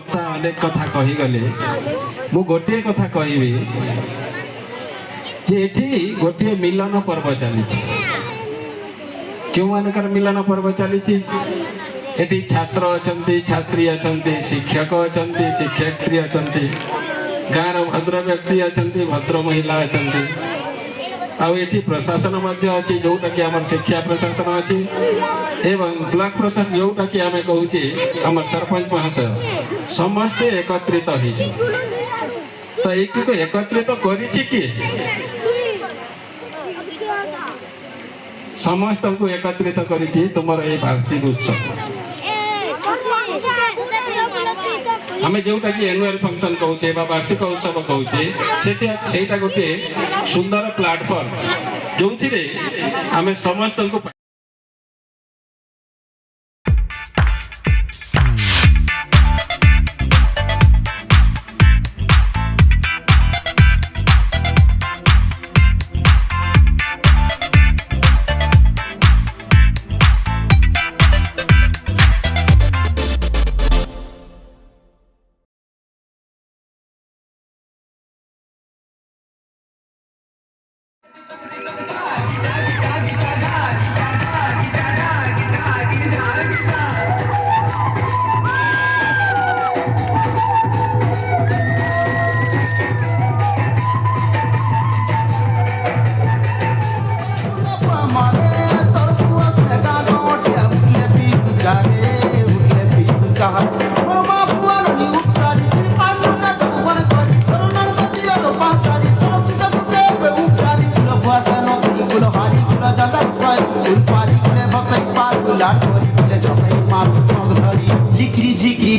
वक्ता अनेक कथा कहीगले मु गोटे कथा कहबी जे एठी गोटे मिलन पर्व चली क्यों मानकर मिलन पर्व चली एठी छात्र अछंती छात्री अछंती शिक्षक अछंती शिक्षयित्री अछंती गाँव भद्र व्यक्ति अछंती भद्र महिला अछंती आउ एठी प्रशासन मध्य अछि जोटा कि हमर शिक्षा प्रशासन अछि एवं ब्लॉक प्रशासन जोटा कि आमे कहूची हमर सरपंच महाशय समस्ते एकत्रित होई तो एक को एकत्रित करिछि कि समस्त को एकत्रित करिछि तुमर ए वार्षिक उत्सव हमें जोटा कि एनुअल फंक्शन कहूचे बा वार्षिक उत्सव कहूचे सेटा गोटे सुंदर प्लेटफॉर्म जो आम समस्त को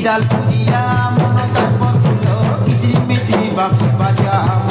डाल पुदिया मन का किचरी मिचरी बाकी बाजा